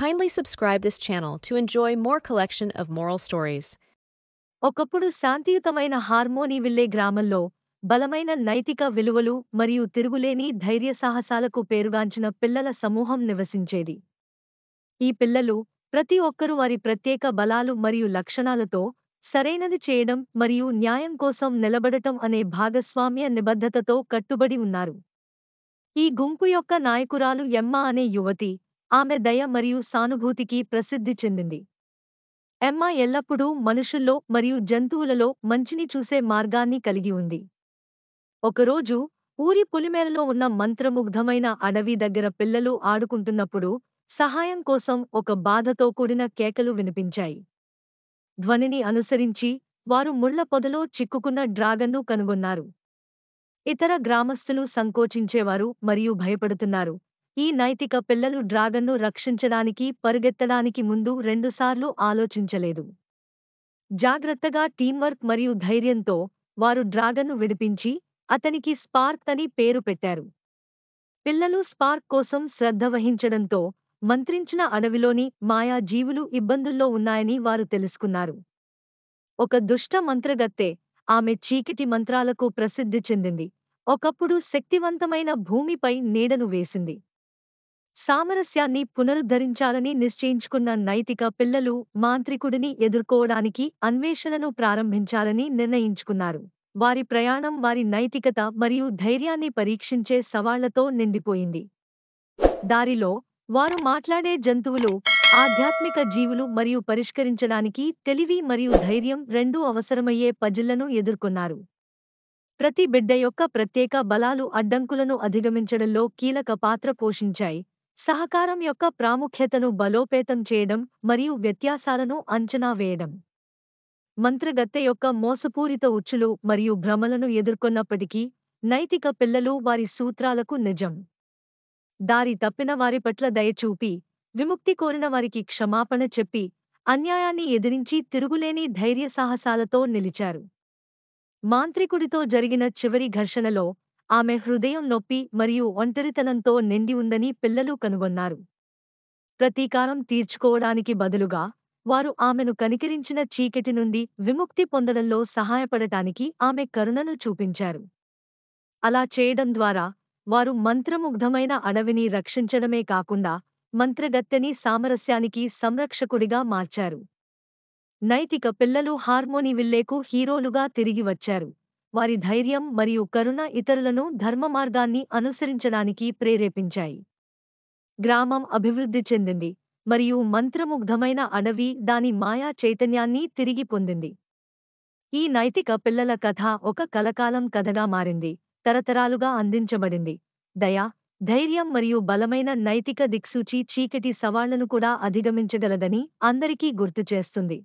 Kindly subscribe this channel to enjoy more collection of moral stories. ఒకప్పుడు శాంతియుతమైన హార్మోనీవిల్లే గ్రామంలో బలమైన నైతిక విలువలు మరియు తిరుగులేని ధైర్యసాహసాలకు పేరుగాంచిన పిల్లల సమూహం నివసించేది. ఈ పిల్లలు ప్రతి ఒక్కరూ వారి ప్రత్యేక బలాలు మరియు లక్షణాలతో సరైనది చేయడం మరియు న్యాయం కోసం నిలబడటం అనే భాగస్వామ్య నిబద్ధతతో కట్టుబడి ఉన్నారు. ఈ గుంపు యొక్క నాయకురాలు ఎమ్మా అనే యువతి, ఆమె దయ మరియు సానుభూతికి ప్రసిద్ధి చెందింది. ఎమ్మా ఎల్లప్పుడూ మనుషుల్లో మరియు జంతువులలో మంచిని చూసే మార్గాన్ని కలిగి ఉంది. ఒకరోజు ఊరి పొలిమేరలో ఉన్న మంత్రముగ్ధమైన అడవి దగ్గర పిల్లలు ఆడుకుంటున్నప్పుడు సహాయం కోసం ఒక బాధతో కూడిన కేకలు వినిపించాయి. ధ్వనిని అనుసరించి వారు ముళ్ల పొదలో చిక్కుకున్న డ్రాగన్ను కనుగొన్నారు. ఇతర గ్రామస్తులు సంకోచించేవారు మరియు భయపడుతున్నారు. ఈ నైతిక పిల్లలు డ్రాగన్ను రక్షించడానికి పరుగెత్తడానికి ముందు రెండుసార్లు ఆలోచించలేదు. జాగ్రత్తగా టీంవర్క్ మరియు ధైర్యంతో వారు డ్రాగన్ను విడిపించి అతనికి స్పార్క్ అని పేరు పెట్టారు. పిల్లలు స్పార్క్ కోసం శ్రద్ధ వహించడంతో మంత్రించిన అడవిలోని మాయా జీవులు ఇబ్బందుల్లో ఉన్నాయని వారు తెలుసుకున్నారు. ఒక దుష్ట మంత్రగత్తె, ఆమె చీకటి మంత్రాలకు ప్రసిద్ధి చెందింది, ఒకప్పుడు శక్తివంతమైన భూమిపై నీడను వేసింది. సామరస్యాన్ని పునరుద్ధరించాలని నిశ్చయించుకున్న నైతిక పిల్లలు మాంత్రికుడిని ఎదుర్కోవడానికి అన్వేషణను ప్రారంభించాలని నిర్ణయించుకున్నారు. వారి ప్రయాణం వారి నైతికత మరియు ధైర్యాన్ని పరీక్షించే సవాళ్లతో నిండిపోయింది. దారిలో వారు మాట్లాడే జంతువులు, ఆధ్యాత్మిక జీవులు మరియు పరిష్కరించడానికి తెలివి మరియు ధైర్యం రెండూ అవసరమయ్యే పజిల్లను ఎదుర్కొన్నారు. ప్రతి బిడ్డ యొక్క ప్రత్యేక బలాలు అడ్డంకులను అధిగమించడంలో కీలక పాత్ర పోషించాయి. సహకారం యొక్క ప్రాముఖ్యతను బలోపేతం చేయడం మరియు వ్యత్యాసాలను అంచనా వేయడం. మంత్రగత్తె యొక్క మోసపూరిత ఉచ్చులు మరియు భ్రమలను ఎదుర్కొన్నప్పటికీ నైతిక పిల్లలు వారి సూత్రాలకు నిజం. దారి తప్పిన వారి పట్ల దయచూపి, విముక్తి కోరిన వారికి క్షమాపణ చెప్పి, అన్యాయాన్ని ఎదిరించి తిరుగులేని ధైర్యసాహసాలతో నిలిచారు. మాంత్రికుడితో జరిగిన చివరి ఘర్షణలో ఆమె హృదయం నొప్పి మరియు ఒంటరితనంతో నిండి ఉందని పిల్లలు కనుగొన్నారు. ప్రతీకారం తీర్చుకోవడానికి బదులుగా వారు ఆమెను కనికరించిన చీకటి నుండి విముక్తి పొందడంలో సహాయపడటానికి ఆమె కరుణను చూపించారు. అలా చేయడం ద్వారా వారు మంత్రముగ్ధమైన అడవిని రక్షించడమే కాకుండా మంత్రగత్తెని సామరస్యానికి సంరక్షకుడిగా మార్చారు. నైతిక పిల్లలు హార్మోనీవిల్లేకు హీరోలుగా తిరిగి వచ్చారు. వారి ధైర్యం మరియు కరుణ ఇతరులను ధర్మమార్గాన్ని అనుసరించడానికి ప్రేరేపించాయి. గ్రామం అభివృద్ధి చెందింది మరియు మంత్రముగ్ధమైన అడవి దాని మాయా చైతన్యాన్ని తిరిగి పొందింది. ఈ నైతిక పిల్లల కథ ఒక కలకాలం కథగా మారింది, తరతరాలుగా అందించబడింది. దయ, ధైర్యం మరియు బలమైన నైతిక దిక్సూచి చీకటి సవాళ్లను కూడా అధిగమించగలదని అందరికీ గుర్తుచేస్తుంది.